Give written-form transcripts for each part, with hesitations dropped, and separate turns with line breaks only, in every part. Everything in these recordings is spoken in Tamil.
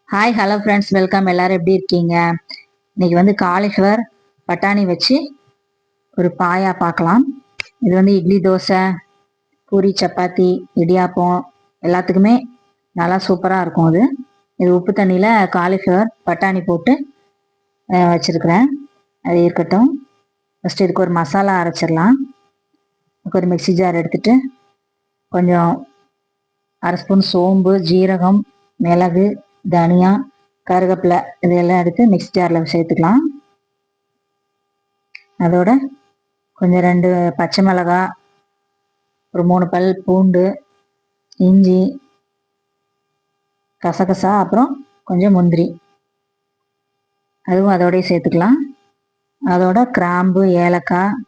Hi hello friends, welcome. எல்லாரும் எப்படி இருக்கீங்க? இன்னைக்கு வந்து காலிஃப்ளவர் பட்டாணி வச்சு ஒரு பாயா பார்க்கலாம். இது வந்து இட்லி, தோசை, பூரி, சப்பாத்தி, இடியாப்பம் எல்லாத்துக்குமே நல்லா சூப்பராக இருக்கும். இது உப்பு தண்ணியில் காலிஃப்ளவர் பட்டாணி போட்டு வச்சுருக்கிறேன். அது இருக்கட்டும். ஃபஸ்ட்டு இதுக்கு ஒரு மசாலா அரைச்சிடலாம். இதுக்கு ஒரு மிக்சி ஜார் எடுத்துட்டு கொஞ்சம் அரை ஸ்பூன் சோம்பு, ஜீரகம், மிளகு, தனியா, கருவேப்பிலை இதெல்லாம் எடுத்து மிக்ஸ் ஜாரில் சேர்த்துக்கலாம். அதோட கொஞ்சம் 2 பச்சை மிளகாய், ஒரு 3 பல் பூண்டு, இஞ்சி, கசகசா, அப்புறம் கொஞ்சம் முந்திரி அதுவும் அதோடய சேர்த்துக்கலாம். அதோட கிராம்பு, ஏலக்காய்,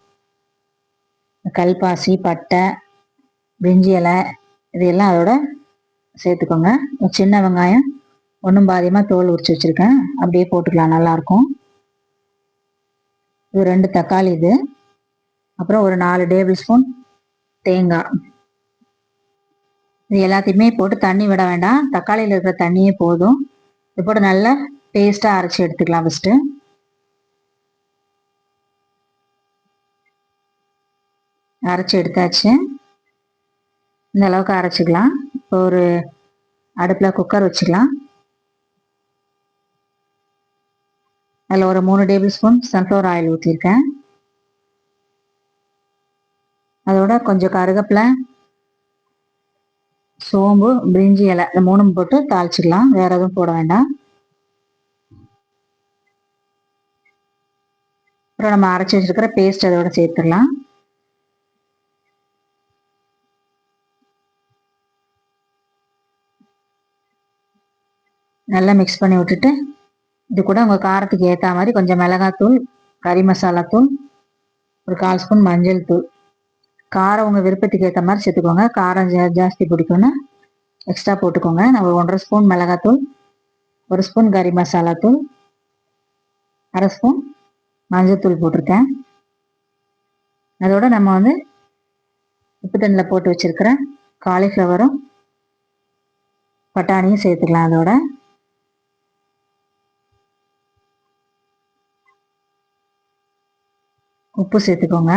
கல்பாசி, பட்டை, பிரிஞ்சி இலை இதெல்லாம் அதோட சேர்த்துக்கோங்க. சின்ன வெங்காயம் ஒன்றும் பாதியமாக தோல் உரிச்சு வச்சுருக்கேன், அப்படியே போட்டுக்கலாம், நல்லாயிருக்கும். இது 2 தக்காளி, அப்புறம் ஒரு 4 டேபிள் ஸ்பூன் தேங்காய். இது எல்லாத்தையுமே போட்டு தண்ணி விட வேண்டாம், தக்காளியில் இருக்கிற தண்ணியே போதும். இது போட்டு நல்லா பேஸ்ட்டாக அரைச்சி எடுத்துக்கலாம். ஃபஸ்ட்டு அரைச்சி எடுத்தாச்சு. இந்த அளவுக்கு அரைச்சிக்கலாம். இப்போ ஒரு அடுப்பில் குக்கர் வச்சுக்கலாம். அதில் ஒரு 3 டேபிள் ஸ்பூன் சன்ஃப்ளவர் ஆயில் ஊற்றிருக்கேன். அதோட கொஞ்சம் கருவேப்பிலை, சோம்பு, பிரிஞ்சி இலை இந்த 3 போட்டு தாளிச்சிக்கலாம். வேற எதுவும் போட வேண்டாம். அப்புறம் நம்ம அரைச்சி வச்சிருக்கிற பேஸ்ட் அதோட சேர்த்துடலாம். நல்லா மிக்ஸ் பண்ணி விட்டுட்டு இது கூட உங்கள் காரத்துக்கு ஏற்ற மாதிரி கொஞ்சம் மிளகாத்தூள், கறி மசாலா தூள், ஒரு 1/4 ஸ்பூன் மஞ்சள் தூள். காரம் உங்கள் விருப்பத்துக்கு ஏற்ற மாதிரி சேர்த்துக்கோங்க. காரம் ஜாஸ்தி பிடிக்கும்னா எக்ஸ்ட்ரா போட்டுக்கோங்க. நான் ஒரு 1/2 ஸ்பூன் மிளகாத்தூள், 1 ஸ்பூன் கறி மசாலா தூள், 1/2 ஸ்பூன் மஞ்சள் தூள் போட்டிருக்கேன். அதோட நம்ம வந்து உப்பு தண்ணியில் போட்டு வச்சிருக்கிற காலிஃப்ளவரும் பட்டாணியும் சேர்த்துக்கலாம். அதோட உப்பு சேர்த்துக்கோங்க.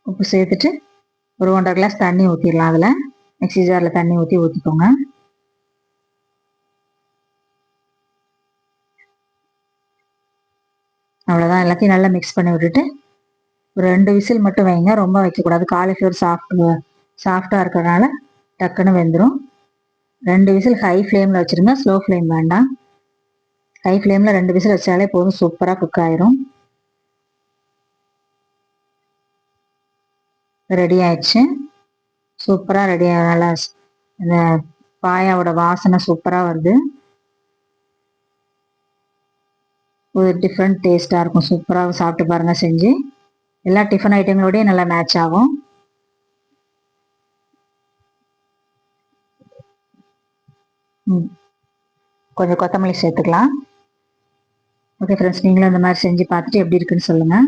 உப்பு சேர்த்துட்டு ஒரு 1/2 கிளாஸ் தண்ணி ஊற்றிடலாம். அதில் மிக்சி ஜாரில் தண்ணி ஊற்றிக்கோங்க. அவ்வளோதான். எல்லாத்தையும் நல்லா மிக்ஸ் பண்ணி விட்டுட்டு ஒரு 2 விசில் மட்டும் வைங்க, ரொம்ப வைக்கக்கூடாது. காலிஃப்ளவர் சாஃப்டாக இருக்கிறதுனால டக்குன்னு வெந்துடும். 2 விசில் ஹை ஃப்ளேமில் வச்சுருங்க, ஸ்லோ ஃப்ளேம் வேண்டாம். ஹை ஃப்ளேமில் 2 விசில் வச்சாலே போதும், சூப்பராக குக் ஆயிரும். ரெடி ஆயிடுச்சு. சூப்பராக ரெடி ஆகும். நல்லா இந்த பாயாவோட வாசனை சூப்பராக வருது. ஒரு டிஃப்ரெண்ட் டேஸ்ட்டாக இருக்கும். சூப்பராக சாப்பிட்டு பாருங்கள் செஞ்சு. எல்லா டிஃபன் ஐட்டங்களோடய நல்லா மேட்ச் ஆகும். கொஞ்சம் கொத்தமல்லி சேர்த்துக்கலாம். ஓகே ஃப்ரெண்ட்ஸ், நீங்களும் இந்த மாதிரி செஞ்சு பார்த்துட்டு எப்படி இருக்குன்னு சொல்லுங்கள்.